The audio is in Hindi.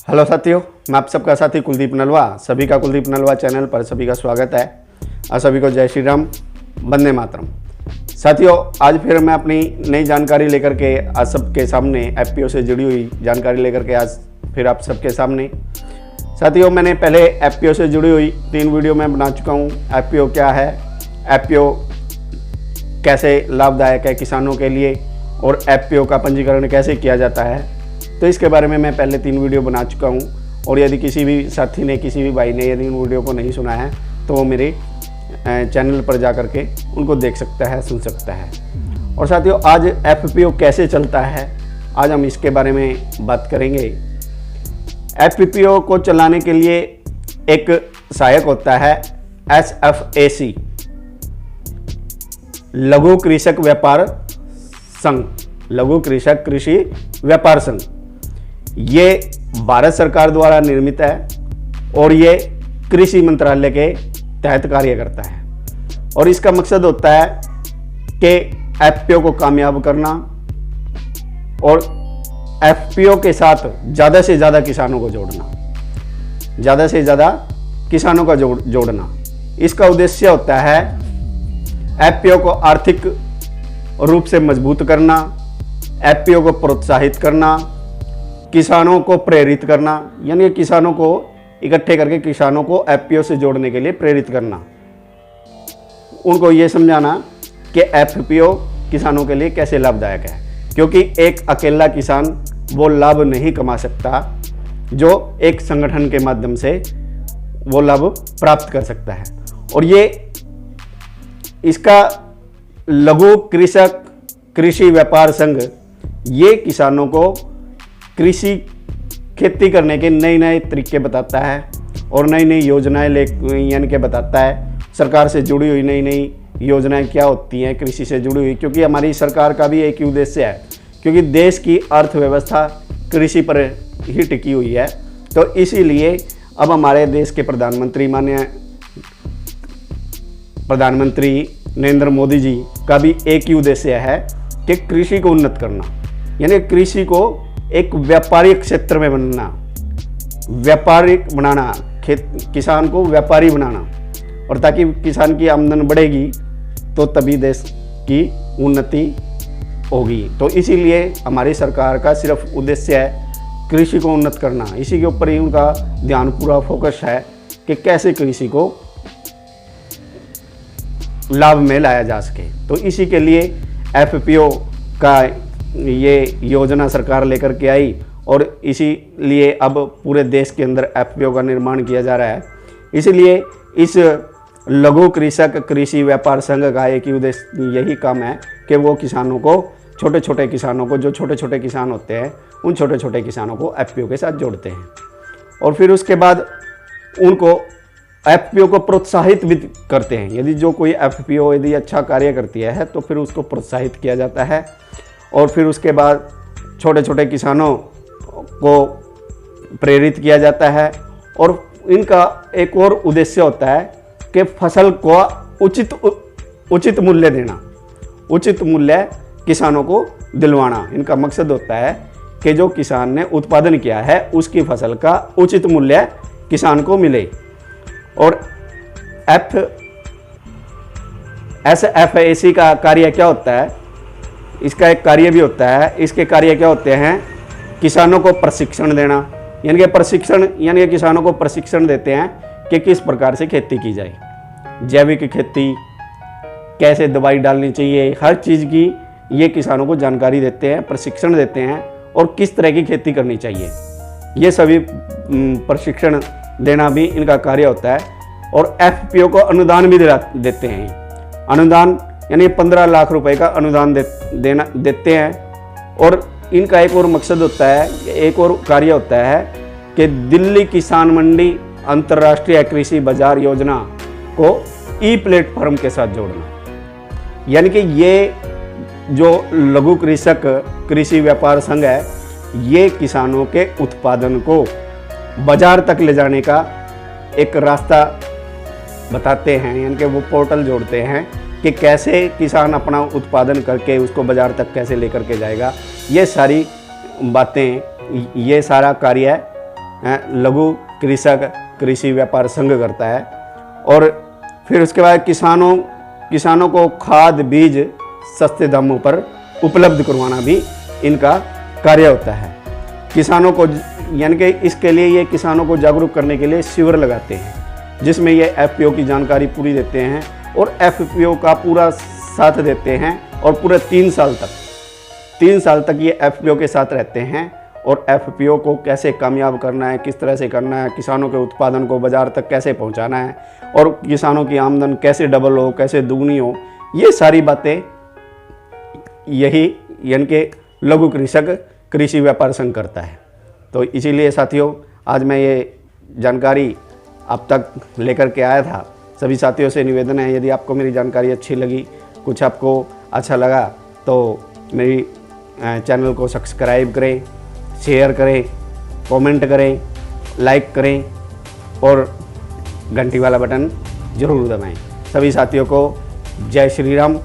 हेलो साथियों, मैं आप सबका साथी कुलदीप नलवा। सभी का कुलदीप नलवा चैनल पर सभी का स्वागत है और सभी को जय श्री राम, वंदे मातरम। साथियों, आज फिर मैं अपनी नई जानकारी लेकर के आज सबके सामने एफपीओ से जुड़ी हुई जानकारी लेकर के आज फिर आप सबके सामने। साथियों, मैंने पहले एफपीओ से जुड़ी हुई 3 वीडियो मैं बना चुका हूँ। एफपीओ क्या है, एफपीओ कैसे लाभदायक है किसानों के लिए और एफपीओ का पंजीकरण कैसे किया जाता है, तो इसके बारे में मैं पहले 3 वीडियो बना चुका हूँ। और यदि किसी भी साथी ने, किसी भी भाई ने यदि इन वीडियो को नहीं सुना है तो वो मेरे चैनल पर जा कर के उनको देख सकता है, सुन सकता है। और साथियों, आज एफपीओ कैसे चलता है, आज हम इसके बारे में बात करेंगे। एफपीओ को चलाने के लिए एक सहायक होता है SFAC, लघु कृषक व्यापार संघ, लघु कृषक कृषि व्यापार संघ। ये भारत सरकार द्वारा निर्मित है और ये कृषि मंत्रालय के तहत कार्य करता है। और इसका मकसद होता है कि एफपीओ को कामयाब करना और एफपीओ के साथ ज़्यादा से ज़्यादा किसानों को जोड़ना, ज़्यादा से ज़्यादा किसानों का जोड़ना। इसका उद्देश्य होता है एफपीओ को आर्थिक रूप से मजबूत करना, एफपीओ को प्रोत्साहित करना, किसानों को प्रेरित करना, यानी किसानों को इकट्ठे करके किसानों को एफपीओ से जोड़ने के लिए प्रेरित करना। उनको ये समझाना कि एफपीओ किसानों के लिए कैसे लाभदायक है, क्योंकि एक अकेला किसान वो लाभ नहीं कमा सकता जो एक संगठन के माध्यम से वो लाभ प्राप्त कर सकता है। और ये इसका लघु कृषक कृषि व्यापार संघ ये किसानों को कृषि खेती करने के नए नए तरीके बताता है और नई नई योजनाएं यानी कि बताता है सरकार से जुड़ी हुई नई नई योजनाएं क्या होती हैं कृषि से जुड़ी हुई। क्योंकि हमारी सरकार का भी एक ही उद्देश्य है, क्योंकि देश की अर्थव्यवस्था कृषि पर ही टिकी हुई है। तो इसीलिए अब हमारे देश के प्रधानमंत्री माननीय प्रधानमंत्री नरेंद्र मोदी जी का भी एक ही उद्देश्य है कि कृषि को उन्नत करना, यानी कृषि को एक व्यापारिक क्षेत्र में बनना, व्यापारिक बनाना, किसान को व्यापारी बनाना। और ताकि किसान की आमदन बढ़ेगी तो तभी देश की उन्नति होगी। तो इसीलिए हमारी सरकार का सिर्फ उद्देश्य है कृषि को उन्नत करना। इसी के ऊपर ही उनका ध्यान पूरा फोकस है कि कैसे कृषि को लाभ में लाया जा सके। तो इसी के लिए एफपीओ का ये योजना सरकार लेकर के आई और इसीलिए अब पूरे देश के अंदर एफपीओ का निर्माण किया जा रहा है। इसीलिए इस लघु कृषक कृषि व्यापार संघ का एक ही उद्देश्य यही काम है कि वो किसानों को, छोटे छोटे किसानों को, जो छोटे छोटे किसान होते हैं उन छोटे छोटे किसानों को एफपीओ के साथ जोड़ते हैं। और फिर उसके बाद उनको एफपीओ को प्रोत्साहित भी करते हैं। यदि जो कोई एफपीओ यदि अच्छा कार्य करती है तो फिर उसको प्रोत्साहित किया जाता है। और फिर उसके बाद छोटे छोटे किसानों को प्रेरित किया जाता है। और इनका एक और उद्देश्य होता है कि फसल को उचित मूल्य देना, उचित मूल्य किसानों को दिलवाना। इनका मकसद होता है कि जो किसान ने उत्पादन किया है उसकी फसल का उचित मूल्य किसान को मिले। और SFAC का कार्य क्या होता है, इसका एक कार्य भी होता है। इसके कार्य क्या होते हैं, किसानों को प्रशिक्षण देना, यानी कि प्रशिक्षण यानी कि किसानों को प्रशिक्षण देते हैं कि किस प्रकार से खेती की जाए, जैविक खेती, कैसे दवाई डालनी चाहिए, हर चीज़ की ये किसानों को जानकारी देते हैं, प्रशिक्षण देते हैं और किस तरह की खेती करनी चाहिए। ये सभी प्रशिक्षण देना भी इनका कार्य होता है। और एफपीओ को अनुदान भी देते हैं। अनुदान यानी 15 लाख रुपए का अनुदान देते हैं। और इनका एक और मकसद होता है, एक और कार्य होता है कि दिल्ली किसान मंडी अंतर्राष्ट्रीय कृषि बाजार योजना को ई प्लेटफॉर्म के साथ जोड़ना। यानी कि ये जो लघु कृषक कृषि व्यापार संघ है ये किसानों के उत्पादन को बाजार तक ले जाने का एक रास्ता बताते हैं, यानी कि वो पोर्टल जोड़ते हैं कि कैसे किसान अपना उत्पादन करके उसको बाजार तक कैसे लेकर के जाएगा। ये सारी बातें, ये सारा कार्य लघु कृषक कृषि व्यापार संघ करता है। और फिर उसके बाद किसानों को खाद बीज सस्ते दामों पर उपलब्ध करवाना भी इनका कार्य होता है। किसानों को यानी कि इसके लिए ये किसानों को जागरूक करने के लिए शिविर लगाते हैं, जिसमें ये एफपीओ की जानकारी पूरी देते हैं और एफपीओ का पूरा साथ देते हैं। और पूरे 3 साल तक ये एफपीओ के साथ रहते हैं और एफपीओ को कैसे कामयाब करना है, किस तरह से करना है, किसानों के उत्पादन को बाज़ार तक कैसे पहुंचाना है और किसानों की आमदन कैसे डबल हो, कैसे दुगनी हो, ये सारी बातें यही यानी कि लघु कृषक कृषि व्यापार संघ करता है। तो इसीलिए साथियों, आज मैं ये जानकारी आप तक लेकर के आया था। सभी साथियों से निवेदन है, यदि आपको मेरी जानकारी अच्छी लगी, कुछ आपको अच्छा लगा, तो मेरी चैनल को सब्सक्राइब करें, शेयर करें, कमेंट करें, लाइक करें और घंटी वाला बटन ज़रूर दबाएं। सभी साथियों को जय श्री राम।